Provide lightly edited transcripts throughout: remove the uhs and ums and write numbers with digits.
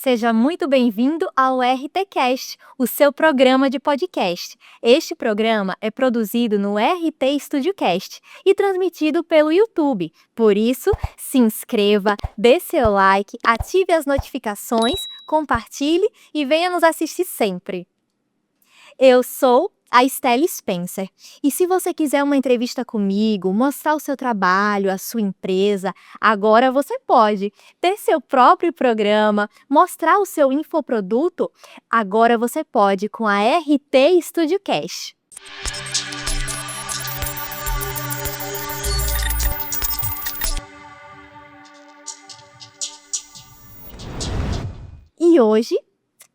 Seja muito bem-vindo ao RTcast, o seu programa de podcast. Este programa é produzido no RT StudioCast e transmitido pelo YouTube. Por isso, se inscreva, dê seu like, ative as notificações, compartilhe e venha nos assistir sempre. Eu sou a Estelle Spencer. E se você quiser uma entrevista comigo, mostrar o seu trabalho, a sua empresa, agora você pode. Ter seu próprio programa, mostrar o seu infoproduto, agora você pode com a RT StudioCast. E hoje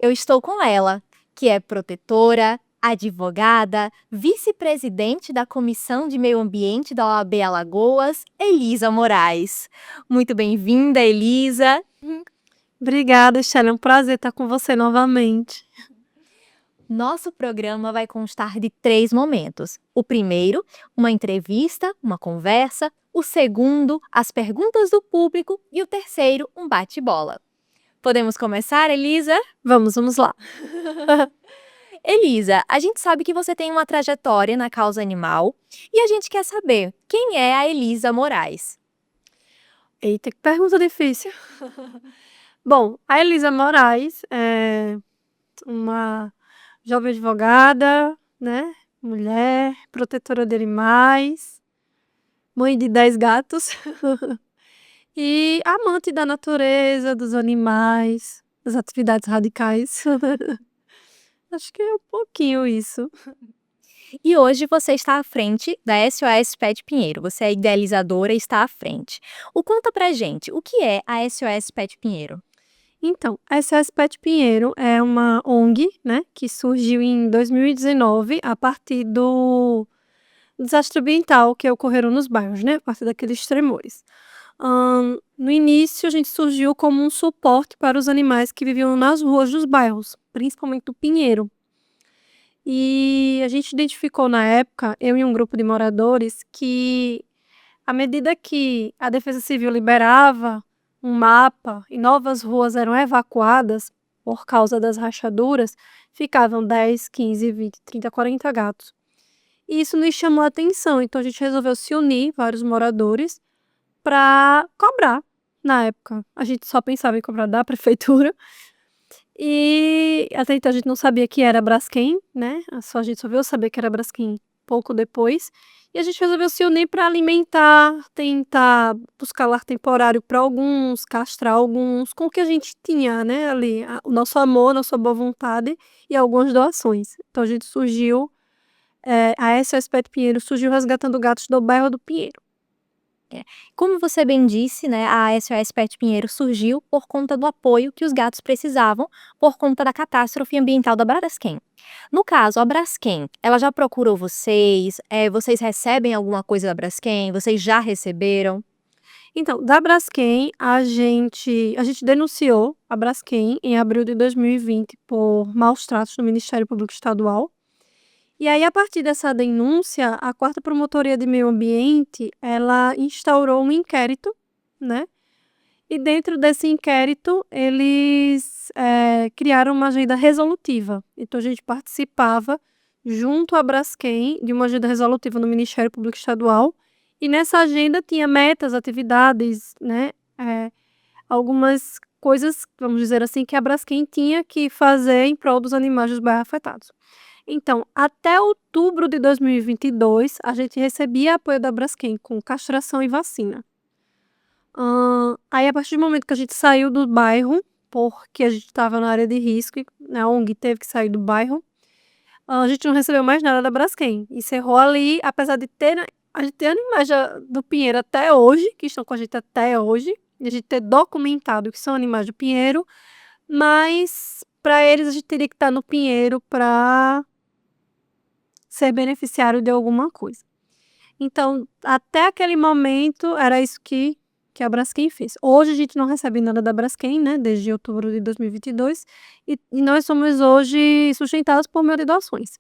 eu estou com ela, que é protetora, advogada, vice-presidente da Comissão de Meio Ambiente da OAB Alagoas, Elisa Moraes. Muito bem-vinda, Elisa. Obrigada, Estelle. É um prazer estar com você novamente. Nosso programa vai constar de 3 momentos. O primeiro, uma entrevista, uma conversa. O segundo, as perguntas do público. E o terceiro, um bate-bola. Podemos começar, Elisa? Vamos lá. Elisa, a gente sabe que você tem uma trajetória na causa animal e a gente quer saber quem é a Elisa Moraes. Eita, que pergunta difícil. Bom, a Elisa Moraes é uma jovem advogada, né? Mulher, protetora de animais, mãe de 10 gatos e amante da natureza, dos animais, das atividades radicais. Acho que é um pouquinho isso. E hoje você está à frente da SOS Pet Pinheiro, você é idealizadora e está à frente. Conta pra gente, o que é a SOS Pet Pinheiro? Então, a SOS Pet Pinheiro é uma ONG, né, que surgiu em 2019 a partir do desastre ambiental que ocorreram nos bairros, né, a partir daqueles tremores. No início, a gente surgiu como um suporte para os animais que viviam nas ruas dos bairros, principalmente do Pinheiro. E a gente identificou na época, eu e um grupo de moradores, que à medida que a Defesa Civil liberava um mapa e novas ruas eram evacuadas por causa das rachaduras, ficavam 10, 15, 20, 30, 40 gatos. E isso nos chamou a atenção, então a gente resolveu se unir, vários moradores, para cobrar. Na época, a gente só pensava em cobrar da prefeitura. E até então a gente não sabia que era Braskem, né? A gente só veio saber que era Braskem pouco depois. E a gente resolveu se unir para alimentar, tentar buscar lar temporário para alguns, castrar alguns, com o que a gente tinha, né, ali, o nosso amor, a nossa boa vontade e algumas doações. Então a gente surgiu, a SOS Pet Pinheiro surgiu resgatando gatos do bairro do Pinheiro. Como você bem disse, né, a SOS Pet Pinheiro surgiu por conta do apoio que os gatos precisavam por conta da catástrofe ambiental da Braskem. No caso, a Braskem, ela já procurou vocês? Vocês recebem alguma coisa da Braskem? Vocês já receberam? Então, da Braskem, a gente denunciou a Braskem em abril de 2020 por maus tratos no Ministério Público Estadual. E aí, a partir dessa denúncia, a 4ª Promotoria de Meio Ambiente, ela instaurou um inquérito, né? E dentro desse inquérito, eles criaram uma agenda resolutiva. Então, a gente participava, junto à Braskem, de uma agenda resolutiva no Ministério Público Estadual. E nessa agenda tinha metas, atividades, né? Algumas coisas, vamos dizer assim, que a Braskem tinha que fazer em prol dos animais dos bairros afetados. Então, até outubro de 2022, a gente recebia apoio da Braskem com castração e vacina. Aí, a partir do momento que a gente saiu do bairro, porque a gente estava na área de risco, né, a ONG teve que sair do bairro, a gente não recebeu mais nada da Braskem. Encerrou ali, apesar de a gente ter animais do Pinheiro até hoje, que estão com a gente até hoje, e a gente ter documentado que são animais do Pinheiro, mas para eles a gente teria que estar no Pinheiro para ser beneficiário de alguma coisa. Então, até aquele momento, era isso que a Braskem fez. Hoje a gente não recebe nada da Braskem, né, desde outubro de 2022, e nós somos hoje sustentados por meio de doações.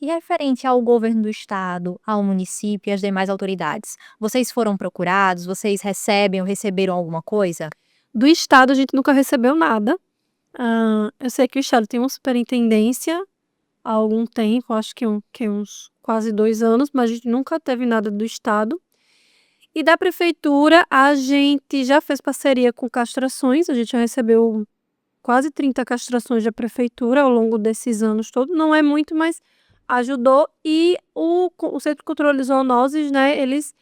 E referente ao governo do estado, ao município e às demais autoridades, vocês foram procurados? Vocês recebem ou receberam alguma coisa? Do estado a gente nunca recebeu nada, Eu sei que o estado tem uma superintendência há algum tempo, acho que uns quase 2 anos, mas a gente nunca teve nada do estado. E da prefeitura, a gente já fez parceria com castrações, a gente já recebeu quase 30 castrações da prefeitura ao longo desses anos todos. Não é muito, mas ajudou. E o Centro de Controle de Zoonoses, né, eles,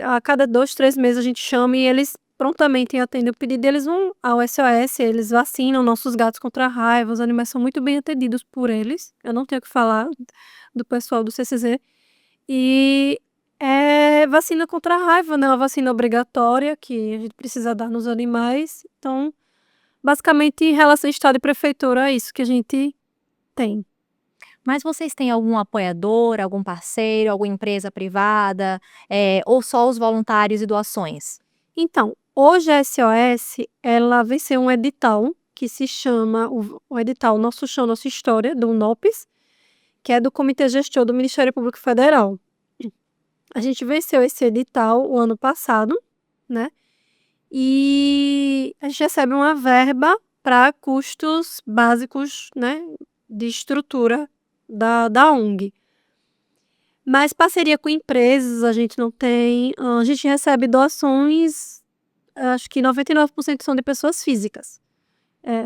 a cada 2, 3 meses a gente chama e eles prontamente atendem o pedido. Eles vão ao SOS, eles vacinam nossos gatos contra a raiva, os animais são muito bem atendidos por eles. Eu não tenho o que falar do pessoal do CCZ. E é vacina contra a raiva, né, uma vacina obrigatória que a gente precisa dar nos animais. Então, basicamente, em relação a estado e prefeitura, é isso que a gente tem. Mas vocês têm algum apoiador, algum parceiro, alguma empresa privada, ou só os voluntários e doações? Então, hoje a SOS, ela venceu um edital que se chama o edital Nosso Chão, Nossa História, do UNOPS, que é do Comitê Gestor do Ministério Público Federal. A gente venceu esse edital o ano passado, né, e a gente recebe uma verba para custos básicos, né, de estrutura da ONG. Mas parceria com empresas a gente não tem, a gente recebe doações, acho que 99% são de pessoas físicas,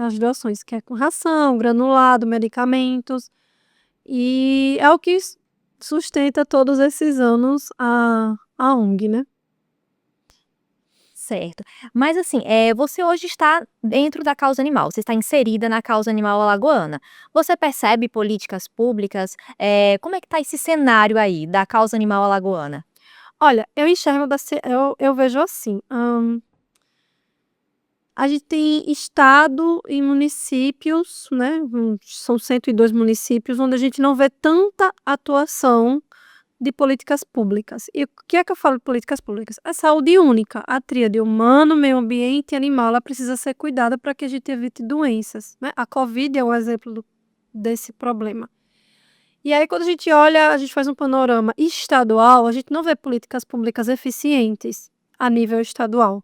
as doações, que é com ração, granulado, medicamentos, e é o que sustenta todos esses anos a ONG, né. Certo. Mas assim, você hoje está dentro da causa animal, você está inserida na causa animal alagoana. Você percebe políticas públicas, como é que está esse cenário aí da causa animal alagoana? Olha, eu enxergo eu vejo assim, a gente tem estado e municípios, né, são 102 municípios onde a gente não vê tanta atuação de políticas públicas. E o que é que eu falo de políticas públicas? A saúde única, a tríade humano, meio ambiente e animal, ela precisa ser cuidada para que a gente evite doenças, né. A covid é um exemplo desse problema. E aí quando a gente olha, a gente faz um panorama estadual, a gente não vê políticas públicas eficientes a nível estadual.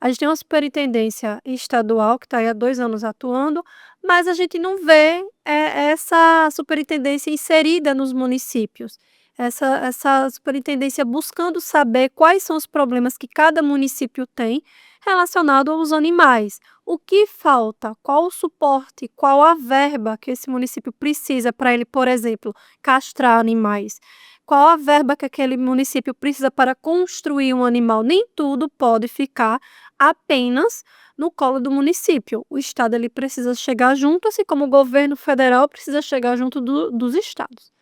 A gente tem uma superintendência estadual que está aí há 2 anos atuando, mas a gente não vê, essa superintendência inserida nos municípios. Essa superintendência buscando saber quais são os problemas que cada município tem relacionado aos animais. O que falta? Qual o suporte? Qual a verba que esse município precisa para ele, por exemplo, castrar animais? Qual a verba que aquele município precisa para construir um animal? Nem tudo pode ficar apenas no colo do município. O estado ele precisa chegar junto, assim como o governo federal precisa chegar junto dos estados.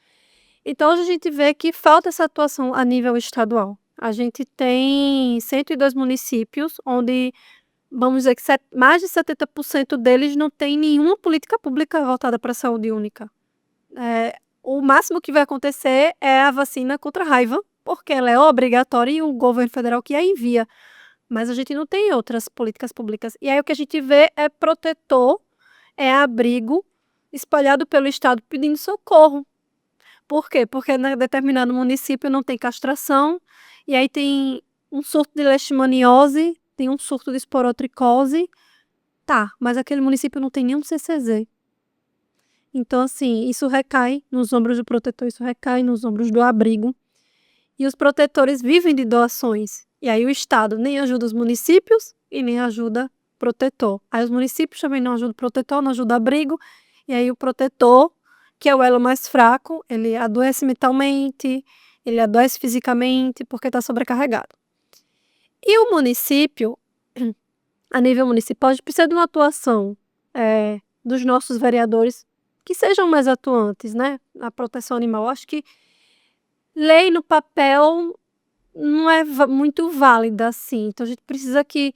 Então a gente vê que falta essa atuação a nível estadual. A gente tem 102 municípios onde, vamos dizer que mais de 70% deles não tem nenhuma política pública voltada para a saúde única. O máximo que vai acontecer é a vacina contra a raiva, porque ela é obrigatória e o governo federal que a envia, mas a gente não tem outras políticas públicas. E aí o que a gente vê é protetor, é abrigo espalhado pelo estado pedindo socorro. Por quê? Porque em determinado município não tem castração, e aí tem um surto de leishmaniose, tem um surto de esporotricose, tá, mas aquele município não tem nenhum CCZ. Então, assim, isso recai nos ombros do protetor, isso recai nos ombros do abrigo, e os protetores vivem de doações. E aí o estado nem ajuda os municípios e nem ajuda o protetor. Aí os municípios também não ajudam o protetor, não ajudam o abrigo, e aí o protetor, que é o elo mais fraco, ele adoece mentalmente, ele adoece fisicamente porque está sobrecarregado. E o município, a nível municipal, a gente precisa de uma atuação, dos nossos vereadores que sejam mais atuantes, né, na proteção animal. Acho que lei no papel não é muito válida, assim, então a gente precisa que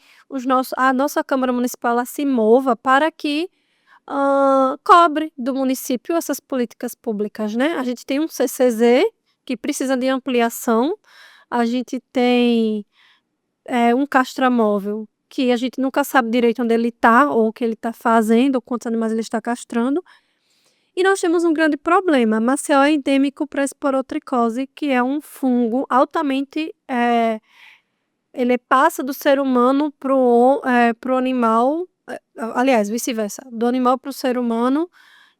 a nossa Câmara Municipal ela se mova para que, cobre do município essas políticas públicas, né. A gente tem um CCZ que precisa de ampliação, a gente tem, um castramóvel que a gente nunca sabe direito onde ele está ou o que ele está fazendo ou quantos animais ele está castrando. E nós temos um grande problema, Maceió é endêmico para esporotricose, que é um fungo altamente, ele passa do ser humano para o animal aliás, vice-versa, do animal para o ser humano,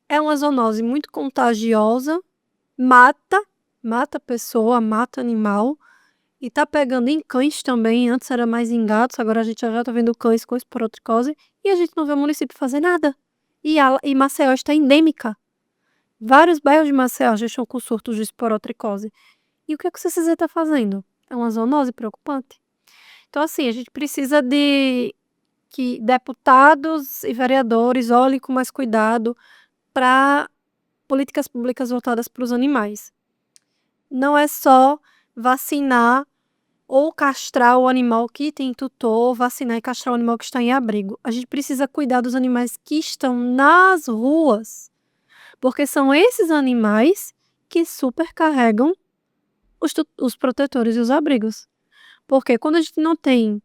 é uma zoonose muito contagiosa, mata pessoa, mata animal, e tá pegando em cães também, antes era mais em gatos, agora a gente já tá vendo cães com esporotricose, e a gente não vê o município fazer nada. E Maceió está endêmica. Vários bairros de Maceió já estão com surtos de esporotricose. E o que é que o CCZ está fazendo? É uma zoonose preocupante. Então, assim, a gente precisa de que deputados e vereadores olhem com mais cuidado para políticas públicas voltadas para os animais. Não é só vacinar ou castrar o animal que tem tutor, vacinar e castrar o animal que está em abrigo. A gente precisa cuidar dos animais que estão nas ruas, porque são esses animais que supercarregam os protetores e os abrigos. Porque quando a gente não tem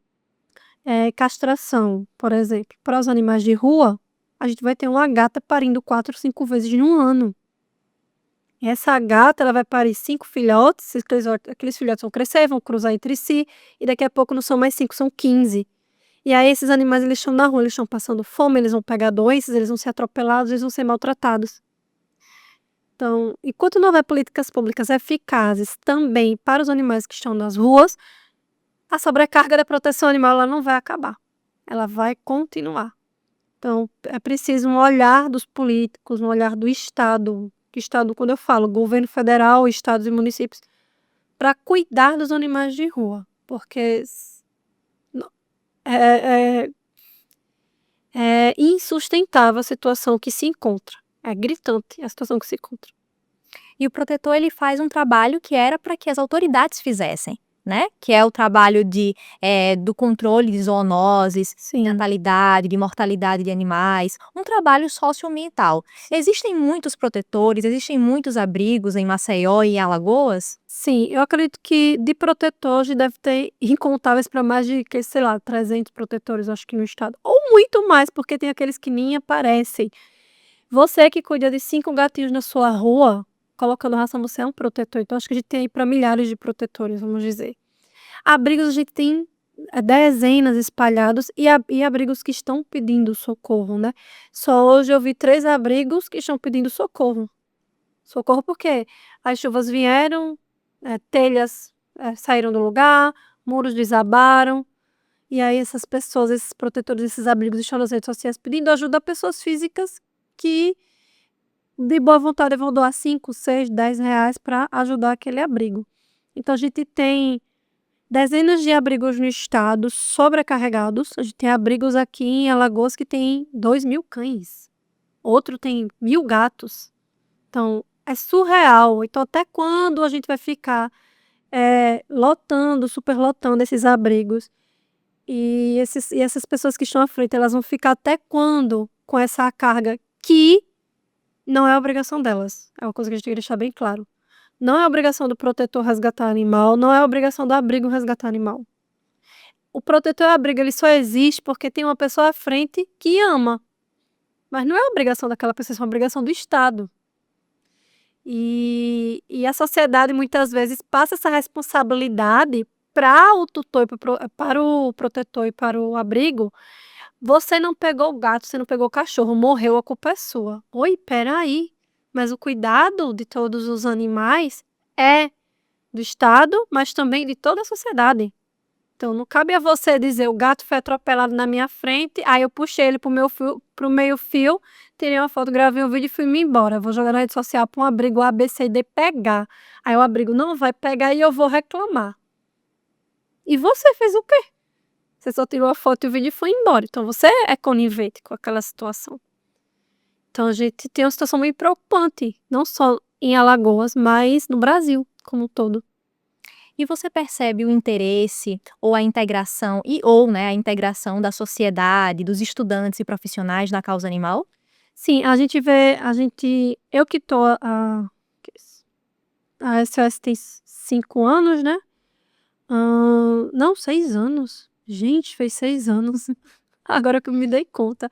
castração, por exemplo, para os animais de rua, a gente vai ter uma gata parindo 4, 5 vezes num ano. Essa gata, ela vai parir 5 filhotes, aqueles filhotes vão crescer, vão cruzar entre si, e daqui a pouco não são mais 5, são 15. E aí esses animais, eles estão na rua, eles estão passando fome, eles vão pegar doenças, eles vão ser atropelados, eles vão ser maltratados. Então, enquanto não houver políticas públicas eficazes também para os animais que estão nas ruas, a sobrecarga da proteção animal ela não vai acabar, ela vai continuar. Então, é preciso um olhar dos políticos, um olhar do Estado, que Estado, quando eu falo, governo federal, estados e municípios, para cuidar dos animais de rua, porque é, é, é insustentável a situação que se encontra, é gritante a situação que se encontra. E o protetor ele faz um trabalho que era para que as autoridades fizessem, né, que é o trabalho do controle de zoonoses, de Sim. natalidade, de mortalidade de animais, um trabalho socioambiental. Existem muitos protetores, existem muitos abrigos em Maceió e em Alagoas? Sim, eu acredito que de protetores deve ter incontáveis para mais de, sei lá, 300 protetores, acho que no estado, ou muito mais, porque tem aqueles que nem aparecem. Você que cuida de 5 gatinhos na sua rua, colocando ração, você é um protetor. Então, acho que a gente tem aí para milhares de protetores, vamos dizer. Abrigos a gente tem dezenas espalhados e abrigos que estão pedindo socorro, né? Só hoje eu vi 3 abrigos que estão pedindo socorro. Socorro porque as chuvas vieram, telhas saíram do lugar, muros desabaram, e aí essas pessoas, esses protetores, esses abrigos estão nas redes sociais pedindo ajuda a pessoas físicas que de boa vontade vão doar 5, 6, 10 reais para ajudar aquele abrigo. Então a gente tem dezenas de abrigos no estado sobrecarregados. A gente tem abrigos aqui em Alagoas que tem 2.000 cães. Outro tem 1.000 gatos. Então, é surreal. Então, até quando a gente vai ficar superlotando esses abrigos? E essas pessoas que estão à frente, elas vão ficar até quando com essa carga que não é obrigação delas. É uma coisa que a gente tem que deixar bem claro. Não é obrigação do protetor resgatar animal, não é obrigação do abrigo resgatar animal. O protetor e o abrigo, ele só existe porque tem uma pessoa à frente que ama. Mas não é obrigação daquela pessoa, é uma obrigação do Estado. E a sociedade muitas vezes passa essa responsabilidade para o tutor, para o protetor e para o abrigo. Você não pegou o gato, você não pegou o cachorro, morreu, a culpa é sua. Oi, peraí. Mas o cuidado de todos os animais é do Estado, mas também de toda a sociedade. Então, não cabe a você dizer, o gato foi atropelado na minha frente, aí eu puxei ele pro meio-fio, tirei uma foto, gravei um vídeo e fui-me embora. Vou jogar na rede social para um abrigo A, B, C e D pegar. Aí o abrigo não vai pegar e eu vou reclamar. E você fez o quê? Você só tirou a foto e o vídeo e foi embora. Então, você é conivente com aquela situação. Então, a gente tem uma situação muito preocupante, não só em Alagoas, mas no Brasil como um todo. E você percebe o interesse ou a integração ou, né, a integração da sociedade, dos estudantes e profissionais na causa animal? Sim, eu que tô a SOS tem 5 anos, né? Não, 6 anos. Gente, fez 6 anos. Agora que eu me dei conta.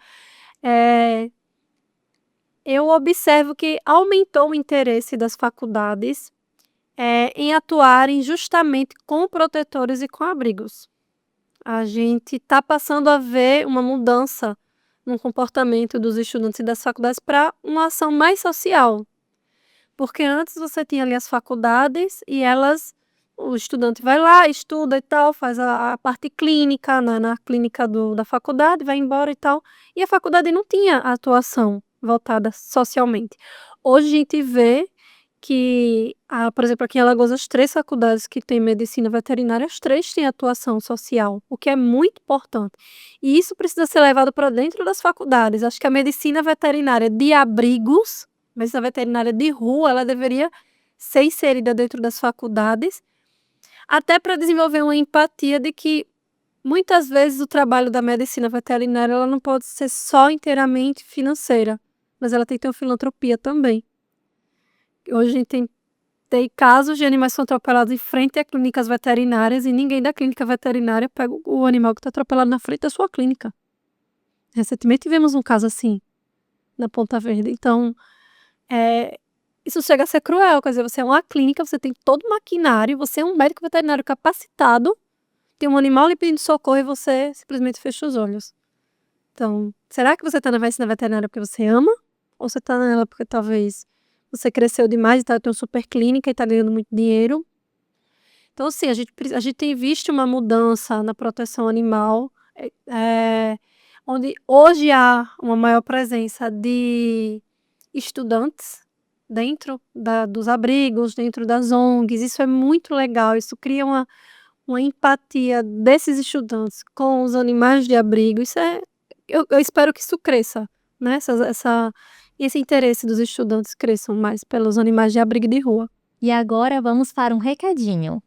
Eu observo que aumentou o interesse das faculdades, em atuarem justamente com protetores e com abrigos. A gente está passando a ver uma mudança no comportamento dos estudantes e das faculdades para uma ação mais social. Porque antes você tinha ali as faculdades e o estudante vai lá, estuda e tal, faz a parte clínica, na clínica da faculdade, vai embora e tal. E a faculdade não tinha atuação voltada socialmente. Hoje a gente vê que, por exemplo, aqui em Alagoas, as 3 faculdades que têm medicina veterinária, as 3 têm atuação social, o que é muito importante. E isso precisa ser levado para dentro das faculdades. Acho que a medicina veterinária de abrigos, medicina veterinária de rua, ela deveria ser inserida dentro das faculdades, até para desenvolver uma empatia de que muitas vezes o trabalho da medicina veterinária ela não pode ser só inteiramente financeira, mas ela tem que ter uma filantropia também. Hoje a gente tem casos de animais que são atropelados em frente a clínicas veterinárias e ninguém da clínica veterinária pega o animal que está atropelado na frente da sua clínica. Recentemente tivemos um caso assim, na Ponta Verde. Então, isso chega a ser cruel, quer dizer, você é uma clínica, você tem todo o maquinário, você é um médico veterinário capacitado, tem um animal lhe pedindo socorro e você simplesmente fecha os olhos. Então, será que você está na medicina veterinária porque você ama? Ou você está nela porque talvez você cresceu demais e tem uma super clínica e está ganhando muito dinheiro? Então, assim, a gente tem visto uma mudança na proteção animal, onde hoje há uma maior presença de estudantes dentro dos abrigos, dentro das ONGs. Isso é muito legal, isso cria uma empatia desses estudantes com os animais de abrigo. Eu espero que isso cresça, né? Esse interesse dos estudantes cresçam mais pelos animais de abrigo de rua. E agora vamos para um recadinho.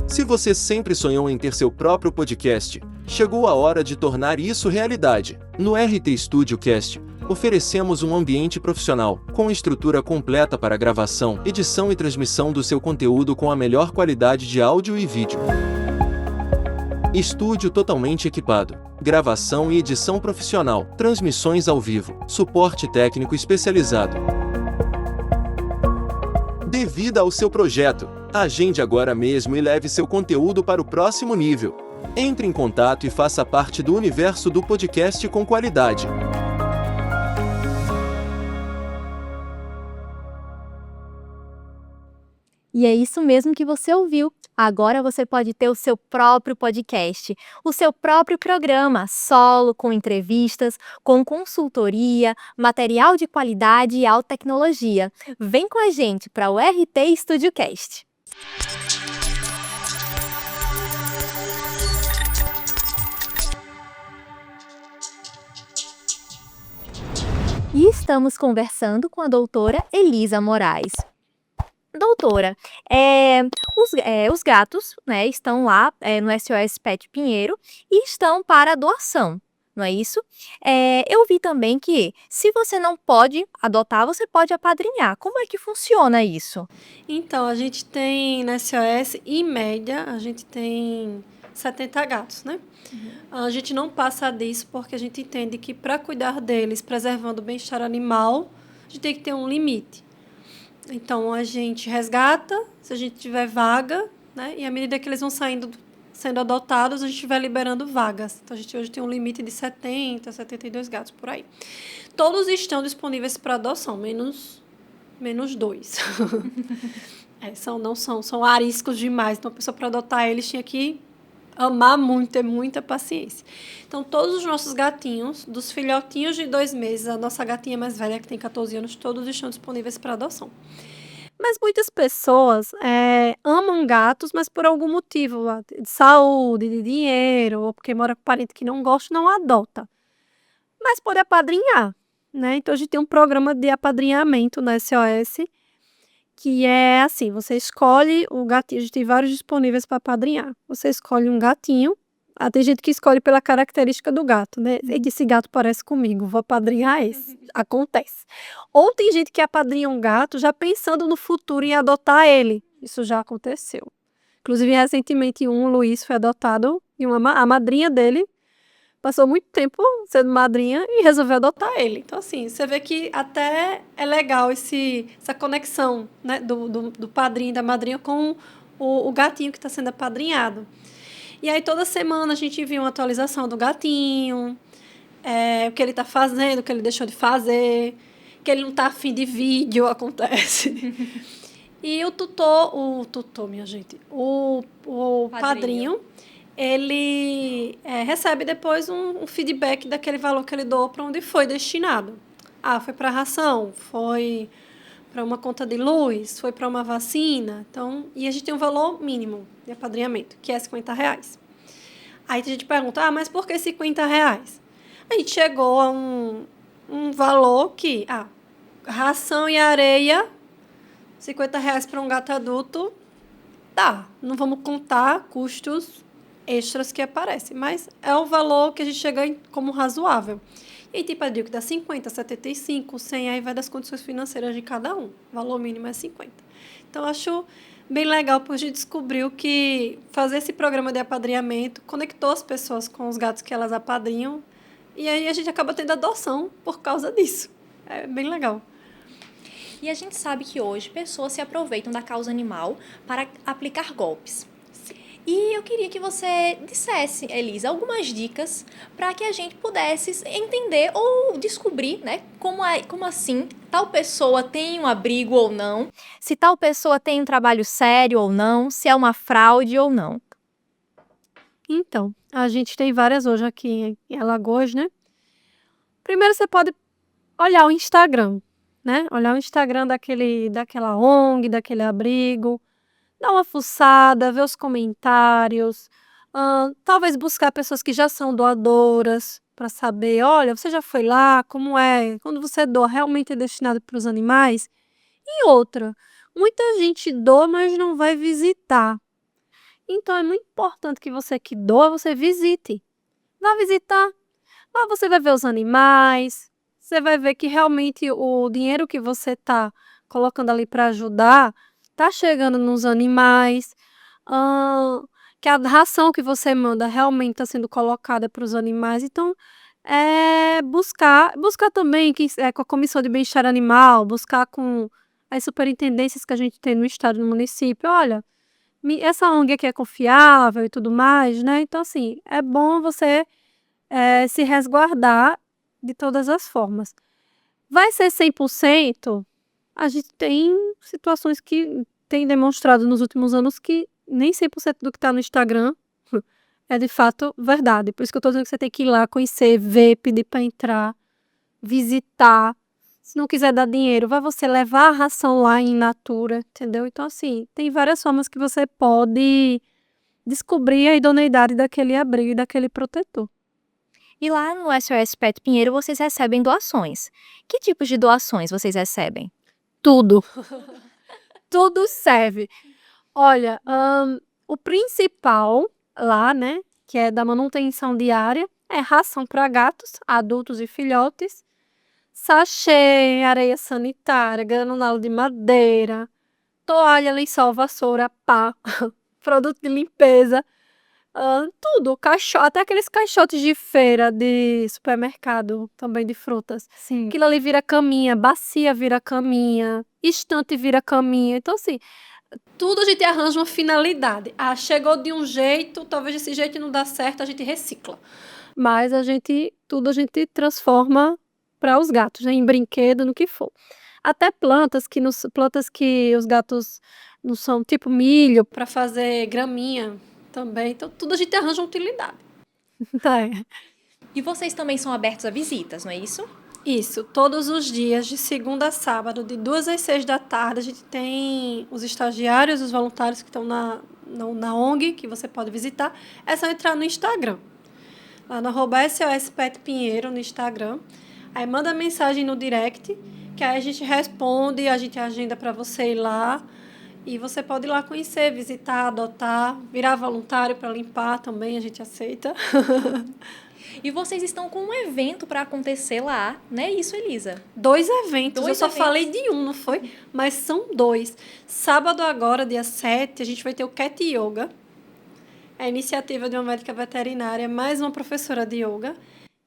Se você sempre sonhou em ter seu próprio podcast, chegou a hora de tornar isso realidade. No RT Studio Cast, oferecemos um ambiente profissional, com estrutura completa para gravação, edição e transmissão do seu conteúdo com a melhor qualidade de áudio e vídeo. Estúdio totalmente equipado, gravação e edição profissional, transmissões ao vivo, suporte técnico especializado. Dê vida ao seu projeto. Agende agora mesmo e leve seu conteúdo para o próximo nível. Entre em contato e faça parte do universo do podcast com qualidade. E é isso mesmo que você ouviu. Agora você pode ter o seu próprio podcast, o seu próprio programa, solo, com entrevistas, com consultoria, material de qualidade e alta tecnologia. Vem com a gente para o RT Studio Cast. E estamos conversando com a doutora Elisa Moraes. Doutora, os gatos, né, estão lá no SOS Pet Pinheiro e estão para doação, não é isso? Eu vi também que se você não pode adotar, você pode apadrinhar. Como é que funciona isso? Então, a gente tem na SOS, em média, a gente tem 70 gatos, né? A gente não passa disso porque a gente entende que para cuidar deles, preservando o bem-estar animal, a gente tem que ter um limite. Então, a gente resgata, se a gente tiver vaga, né? E à medida que eles vão sendo adotados, a gente vai liberando vagas. Então, a gente hoje tem um limite de 70, 72 gatos por aí. Todos estão disponíveis para adoção, menos 2. São ariscos demais. Então, a pessoa para adotar eles tinha que amar muito, ter muita paciência. Então, todos os nossos gatinhos, dos filhotinhos de 2 meses, a nossa gatinha mais velha, que tem 14 anos, todos estão disponíveis para adoção. Mas muitas pessoas amam gatos, mas por algum motivo, de saúde, de dinheiro, ou porque mora com parente que não gosta, não adota. Mas pode apadrinhar, né? Então, a gente tem um programa de apadrinhamento na SOS, que é assim, você escolhe o gatinho, a gente tem vários disponíveis para apadrinhar. Você escolhe um gatinho, tem gente que escolhe pela característica do gato, né? Esse gato parece comigo, vou apadrinhar esse. Acontece. Ou tem gente que apadrinha um gato já pensando no futuro em adotar ele. Isso já aconteceu. Inclusive, recentemente, o Luiz foi adotado e a madrinha dele passou muito tempo sendo madrinha e resolveu adotar ele. Então, assim, você vê que até é legal essa conexão, né, do padrinho e da madrinha com o gatinho que está sendo apadrinhado. E aí toda semana a gente envia uma atualização do gatinho, o que ele está fazendo, o que ele deixou de fazer, que ele não está afim de vídeo, acontece. E o tutor, minha gente, o padrinho, ele recebe depois um feedback daquele valor que ele doou para onde foi destinado. Foi para ração, foi para uma conta de luz, foi para uma vacina. Então, e a gente tem um valor mínimo de apadrinhamento, que é R$50. Aí a gente pergunta, mas por que R$50? A gente chegou a um valor que, ração e areia, R$50 para um gato adulto, tá. Não vamos contar custos extras que aparecem, mas é o valor que a gente chega como razoável. E tem padrinho que dá 50, 75, 100, aí vai das condições financeiras de cada um. O valor mínimo é 50. Então, acho bem legal, porque a gente descobriu que fazer esse programa de apadrinhamento conectou as pessoas com os gatos que elas apadrinham, e aí a gente acaba tendo adoção por causa disso. É bem legal. E a gente sabe que hoje pessoas se aproveitam da causa animal para aplicar golpes. E eu queria que você dissesse, Elisa, algumas dicas para que a gente pudesse entender ou descobrir, né, como assim tal pessoa tem um abrigo ou não. Se tal pessoa tem um trabalho sério ou não, se é uma fraude ou não. Então, a gente tem várias hoje aqui em Alagoas, né? Primeiro você pode olhar o Instagram, né? Olhar o Instagram daquela ONG, daquele abrigo, dar uma fuçada, ver os comentários, talvez buscar pessoas que já são doadoras para saber, olha, você já foi lá, como é? Quando você doa, realmente é destinado para os animais? E outra, muita gente doa, mas não vai visitar. Então, é muito importante que você que doa, você visite. Vá visitar. Lá você vai ver os animais, você vai ver que realmente o dinheiro que você está colocando ali para ajudar está chegando nos animais, que a ração que você manda realmente está sendo colocada para os animais. Então, buscar também com a Comissão de Bem-Estar Animal, buscar com as superintendências que a gente tem no estado e no município. Olha, essa ONG aqui é confiável e tudo mais, né? Então, assim, é bom você se resguardar de todas as formas. Vai ser 100%? A gente tem situações que tem demonstrado nos últimos anos que nem 100% do que está no Instagram é de fato verdade. Por isso que eu estou dizendo que você tem que ir lá, conhecer, ver, pedir para entrar, visitar. Se não quiser dar dinheiro, vai você levar a ração lá em natura, entendeu? Então, assim, tem várias formas que você pode descobrir a idoneidade daquele abrigo e daquele protetor. E lá no SOS Pet Pinheiro vocês recebem doações. Que tipos de doações vocês recebem? Tudo. Tudo serve. Olha, o principal lá, né, que é da manutenção diária, é ração para gatos, adultos e filhotes, sachê, areia sanitária, granulado de madeira, toalha, lençol, vassoura, pá, produto de limpeza, tudo, até aqueles caixotes de feira de supermercado, também de frutas. Sim. Aquilo ali vira caminha, bacia vira caminha, estante vira caminha. Então, assim, tudo a gente arranja uma finalidade. Chegou de um jeito, talvez esse jeito não dá certo, a gente recicla. Mas tudo a gente transforma para os gatos, né? Em brinquedo, no que for. Até plantas que os gatos não são, tipo milho, para fazer graminha também. Então, tudo a gente arranja uma utilidade. E vocês também são abertos a visitas, não é isso? Isso, todos os dias, de segunda a sábado, de 2 às 6 da tarde, a gente tem os estagiários, os voluntários que estão na ONG, que você pode visitar. É só entrar no Instagram, lá no @SOSPetPinheiro no Instagram. Aí manda mensagem no direct, que aí a gente responde, a gente agenda para você ir lá. E você pode ir lá conhecer, visitar, adotar, virar voluntário para limpar também, a gente aceita. E vocês estão com um evento para acontecer lá, né? Isso, Elisa? 2 eventos. Eu só eventos. falei de um, não foi? Mas são 2. Sábado agora, dia 7, a gente vai ter o Cat Yoga. É a iniciativa de uma médica veterinária, mais uma professora de yoga.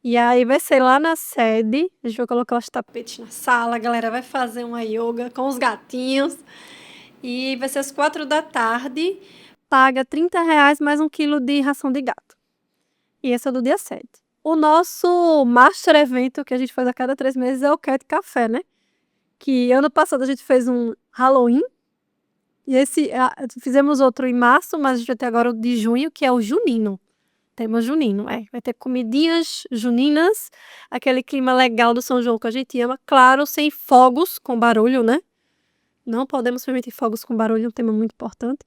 E aí vai ser lá na sede. A gente vai colocar os tapetes na sala, a galera vai fazer uma yoga com os gatinhos. E vai ser às 4 da tarde. paga R$ 30 mais 1 quilo de ração de gato. E esse é do dia 7. O nosso master evento que a gente faz a cada 3 meses é o Cat Café, né? Que ano passado a gente fez um Halloween. E fizemos outro em março, mas a gente vai ter agora o de junho, que é o junino. Tema junino, vai ter comidinhas juninas, aquele clima legal do São João que a gente ama. Claro, sem fogos com barulho, né? Não podemos permitir fogos com barulho, é um tema muito importante.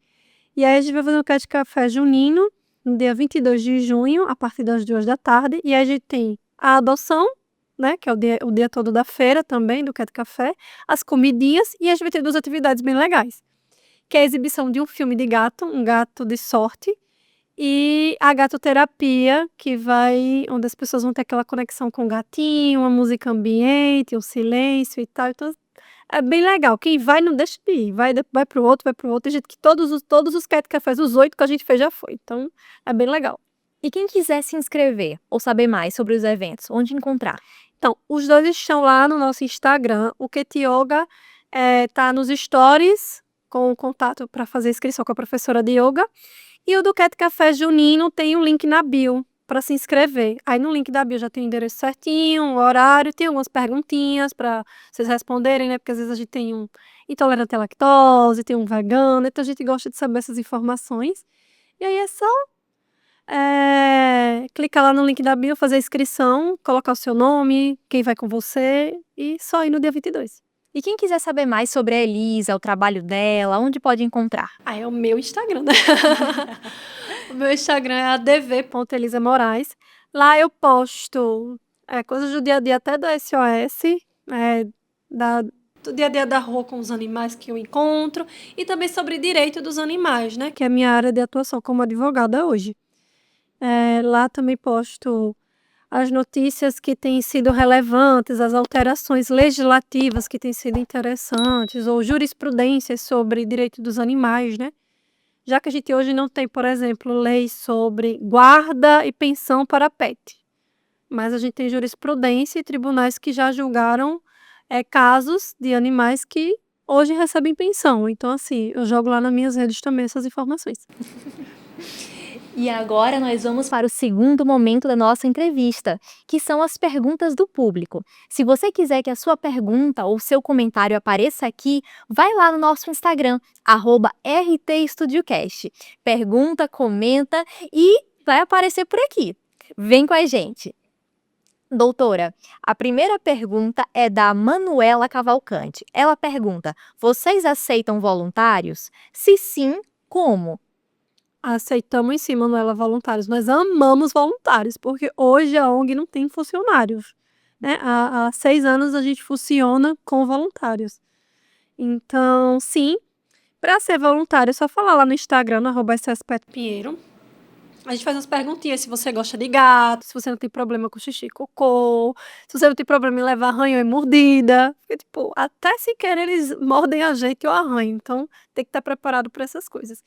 E aí a gente vai fazer um Cat Café junino, no dia 22 de junho, a partir das 2 da tarde. E aí a gente tem a adoção, né? Que é o dia todo da feira também, do Cat Café. As comidinhas e a gente vai ter 2 atividades bem legais. Que é a exibição de um filme de gato, um gato de sorte. E a gatoterapia, onde as pessoas vão ter aquela conexão com o gatinho, uma música ambiente, o silêncio e tal. Então, é bem legal. Quem vai, não deixa de ir. Vai pro outro, vai pro outro. Tem gente que todos os Cat Cafés, os 8 que a gente fez já foi. Então, é bem legal. E quem quiser se inscrever ou saber mais sobre os eventos, onde encontrar? Então, os 2 estão lá no nosso Instagram. O Cat Yoga tá nos stories, com o contato para fazer inscrição com a professora de yoga. E o do Cat Café junino tem o link na bio para se inscrever. Aí no link da bio já tem o endereço certinho, o horário, tem algumas perguntinhas para vocês responderem, né? Porque às vezes a gente tem um intolerante à lactose, tem um vegano, então a gente gosta de saber essas informações. E aí é só clicar lá no link da bio, fazer a inscrição, colocar o seu nome, quem vai com você e só ir no dia 22. E quem quiser saber mais sobre a Elisa, o trabalho dela, onde pode encontrar? É o meu Instagram, né? O meu Instagram é adv.elisamoraes. Lá eu posto coisas do dia a dia, até do SOS, do dia a dia da rua com os animais que eu encontro, e também sobre direito dos animais, né? Que é a minha área de atuação como advogada hoje. Lá também posto as notícias que têm sido relevantes, as alterações legislativas que têm sido interessantes, ou jurisprudências sobre direito dos animais, né? Já que a gente hoje não tem, por exemplo, leis sobre guarda e pensão para pet. Mas a gente tem jurisprudência e tribunais que já julgaram casos de animais que hoje recebem pensão. Então, assim, eu jogo lá nas minhas redes também essas informações. E agora nós vamos para o segundo momento da nossa entrevista, que são as perguntas do público. Se você quiser que a sua pergunta ou seu comentário apareça aqui, vai lá no nosso Instagram, @RTStudioCast. Pergunta, comenta e vai aparecer por aqui. Vem com a gente! Doutora, a primeira pergunta é da Manuela Cavalcante. Ela pergunta: vocês aceitam voluntários? Se sim, como? Aceitamos sim, Manuela, voluntários. Nós amamos voluntários, porque hoje a ONG não tem funcionários, né? Há 6 anos a gente funciona com voluntários. Então, sim, para ser voluntário é só falar lá no Instagram, no @SSPetPinheiro. A gente faz umas perguntinhas, se você gosta de gato, se você não tem problema com xixi e cocô, se você não tem problema em levar arranhão e mordida. Porque, tipo, até se querer eles mordem a gente ou arranham. Então, tem que estar preparado para essas coisas.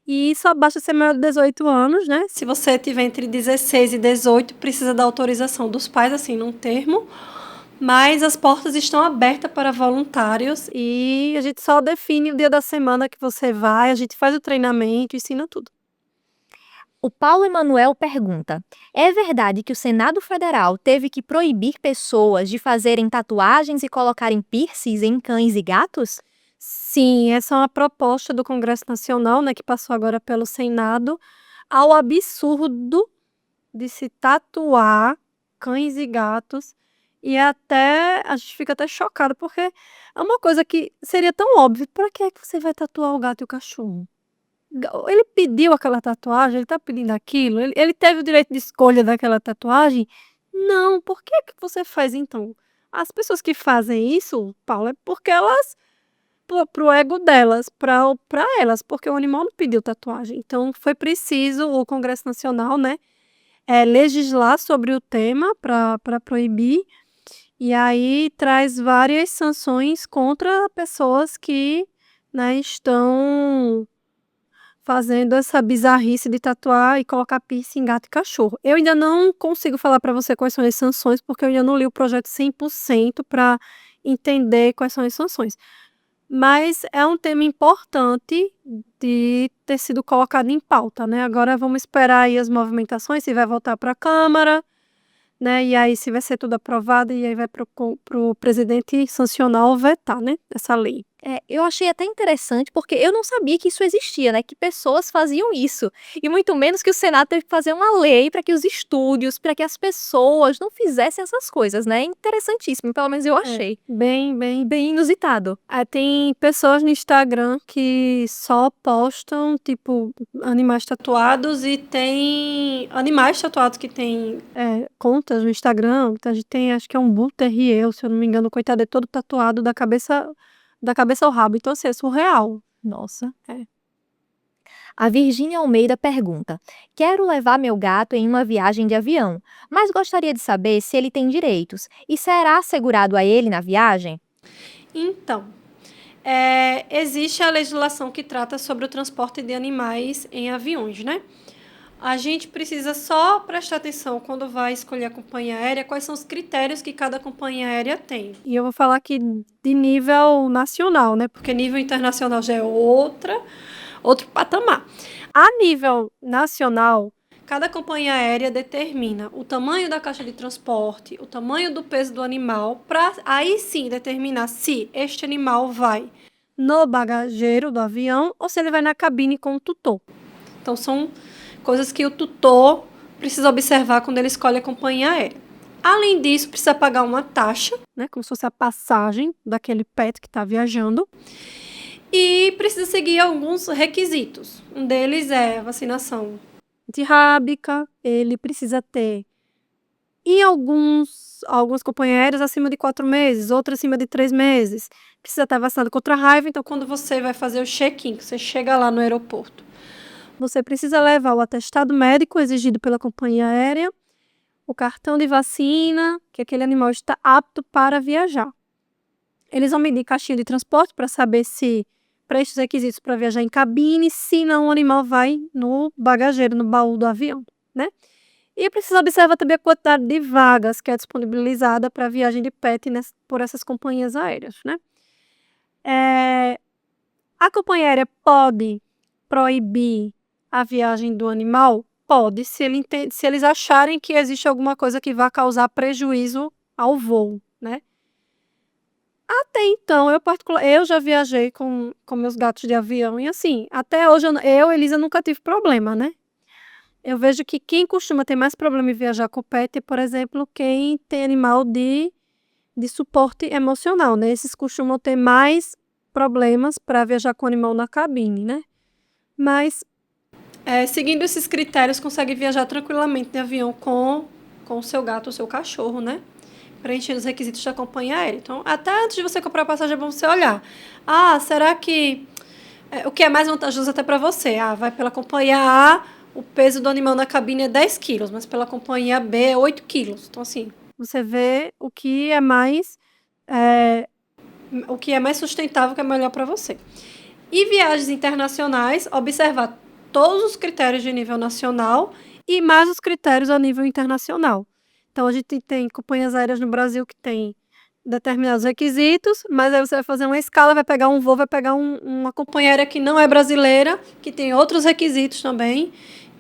E só basta ser maior de 18 anos, né? Se você tiver entre 16 e 18, precisa da autorização dos pais, assim, num termo. Mas as portas estão abertas para voluntários e a gente só define o dia da semana que você vai, a gente faz o treinamento, ensina tudo. O Paulo Emanuel pergunta: é verdade que o Senado Federal teve que proibir pessoas de fazerem tatuagens e colocarem piercings em cães e gatos? Sim, essa é uma proposta do Congresso Nacional, né, que passou agora pelo Senado, ao absurdo de se tatuar cães e gatos, e até a gente fica até chocado, porque é uma coisa que seria tão óbvia. Para que é que você vai tatuar o gato e o cachorro? Ele pediu aquela tatuagem, ele tá pedindo aquilo, ele teve o direito de escolha daquela tatuagem? Não, por que que você faz então? As pessoas que fazem isso, Paulo, é porque elas pro ego delas, pra elas, porque o animal não pediu tatuagem. Então foi preciso o Congresso Nacional, né, legislar sobre o tema para proibir, e aí traz várias sanções contra pessoas que, né, estão fazendo essa bizarrice de tatuar e colocar piercing em gato e cachorro. Eu ainda não consigo falar para você quais são as sanções, porque eu ainda não li o projeto 100% para entender quais são as sanções. Mas é um tema importante de ter sido colocado em pauta, né. Agora vamos esperar aí as movimentações, se vai voltar para a Câmara, né, e aí se vai ser tudo aprovado e aí vai para o presidente sancionar ou vetar, né, essa lei. Eu achei até interessante, porque eu não sabia que isso existia, né, que pessoas faziam isso, e muito menos que o Senado teve que fazer uma lei para que os estúdios, para que as pessoas não fizessem essas coisas, né, interessantíssimo, pelo menos eu achei. Bem inusitado. Tem pessoas no Instagram que só postam, tipo, animais tatuados e tem animais tatuados que tem, contas no Instagram, então a gente tem, acho que é um Bull Terrier, se eu não me engano, coitado, é todo tatuado da cabeça ao rabo, então assim, é surreal. Nossa. É. A Virgínia Almeida pergunta: quero levar meu gato em uma viagem de avião, mas gostaria de saber se ele tem direitos e será assegurado a ele na viagem? Então, existe a legislação que trata sobre o transporte de animais em aviões, né? A gente precisa só prestar atenção quando vai escolher a companhia aérea, quais são os critérios que cada companhia aérea tem. E eu vou falar aqui de nível nacional, né? Porque nível internacional já é outro patamar. A nível nacional, cada companhia aérea determina o tamanho da caixa de transporte, o tamanho do peso do animal, para aí sim determinar se este animal vai no bagageiro do avião ou se ele vai na cabine com o tutor. Então, são coisas que o tutor precisa observar quando ele escolhe a companhia aérea. Além disso, precisa pagar uma taxa, né, como se fosse a passagem daquele pet que está viajando. E precisa seguir alguns requisitos. Um deles é a vacinação antirrábica, ele precisa ter, em algumas companhias aéreas, acima de 4 meses, outras acima de 3 meses. Precisa estar vacinado contra a raiva, então quando você vai fazer o check-in, você chega lá no aeroporto, você precisa levar o atestado médico exigido pela companhia aérea, o cartão de vacina, que aquele animal está apto para viajar. Eles vão medir caixinha de transporte para saber se preenche os requisitos para viajar em cabine, se não o animal vai no bagageiro, no baú do avião, né? E precisa observar também a quantidade de vagas que é disponibilizada para viagem de pet por essas companhias aéreas, né? A companhia aérea pode proibir a viagem do animal? Pode, se eles acharem que existe alguma coisa que vá causar prejuízo ao voo, né? Até então, eu já viajei com meus gatos de avião e, assim, até hoje Elisa, nunca tive problema, né. Eu vejo que quem costuma ter mais problema em viajar com pet é, por exemplo, quem tem animal de suporte emocional, né, esses costumam ter mais problemas para viajar com o animal na cabine, né. Mas, seguindo esses critérios, consegue viajar tranquilamente de avião com o seu gato ou seu cachorro, né, preenchendo os requisitos da companhia aérea. Então, até antes de você comprar a passagem, é bom você olhar. Será que o que é mais vantajoso até para você? Vai pela companhia A, o peso do animal na cabine é 10 quilos, mas pela companhia B é 8 quilos. Então, assim, você vê o que é mais sustentável, que é melhor para você. E viagens internacionais, observar todos os critérios de nível nacional e mais os critérios a nível internacional. Então, a gente tem companhias aéreas no Brasil que tem determinados requisitos, mas aí você vai fazer uma escala, vai pegar um voo, vai pegar uma companhia aérea que não é brasileira, que tem outros requisitos também,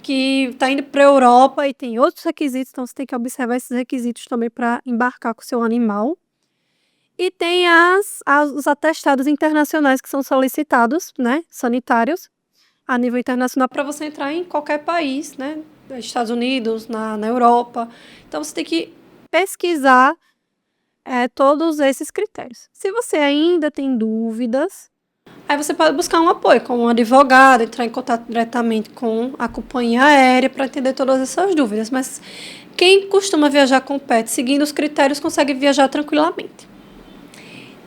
que está indo para a Europa e tem outros requisitos, então você tem que observar esses requisitos também para embarcar com o seu animal. E tem os atestados internacionais que são solicitados, né, sanitários, a nível internacional, para você entrar em qualquer país, né, Estados Unidos, na Europa. Então, você tem que pesquisar todos esses critérios. Se você ainda tem dúvidas, aí você pode buscar um apoio com um advogado, entrar em contato diretamente com a companhia aérea para entender todas essas dúvidas. Mas quem costuma viajar com pet, seguindo os critérios, consegue viajar tranquilamente.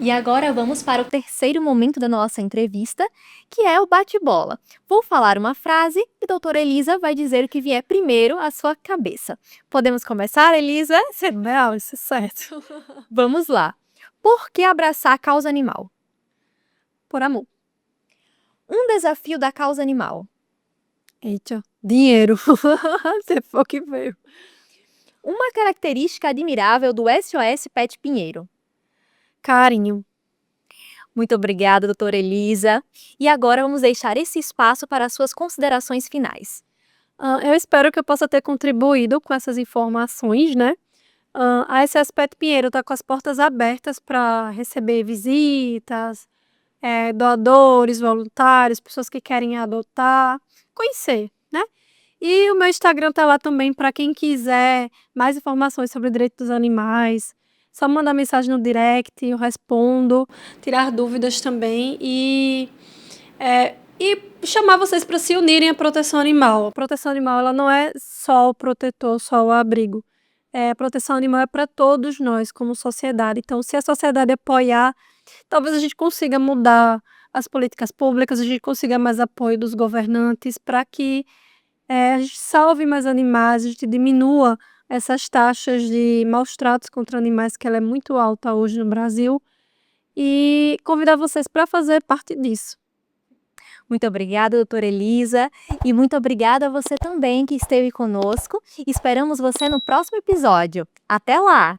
E agora vamos para o terceiro momento da nossa entrevista, que é o bate-bola. Vou falar uma frase e a doutora Elisa vai dizer o que vier primeiro à sua cabeça. Podemos começar, Elisa? Não, isso é certo. Vamos lá. Por que abraçar a causa animal? Por amor. Um desafio da causa animal. Eita, dinheiro. Você foi o que veio. Uma característica admirável do SOS Pet Pinheiro. Carinho. Muito obrigada, doutora Elisa. E agora vamos deixar esse espaço para as suas considerações finais. Eu espero que eu possa ter contribuído com essas informações, né? A SS Pet Pinheiro está com as portas abertas para receber visitas, doadores, voluntários, pessoas que querem adotar, conhecer, né? E o meu Instagram tá lá também para quem quiser mais informações sobre o direito dos animais. Só mandar mensagem no direct, eu respondo, tirar dúvidas também e chamar vocês para se unirem à proteção animal. A proteção animal ela não é só o protetor, só o abrigo. A proteção animal é para todos nós como sociedade. Então, se a sociedade apoiar, talvez a gente consiga mudar as políticas públicas, a gente consiga mais apoio dos governantes para que a gente salve mais animais, a gente diminua essas taxas de maus tratos contra animais, que ela é muito alta hoje no Brasil, e convidar vocês para fazer parte disso. Muito obrigada, doutora Elisa, e muito obrigada a você também que esteve conosco. Esperamos você no próximo episódio. Até lá!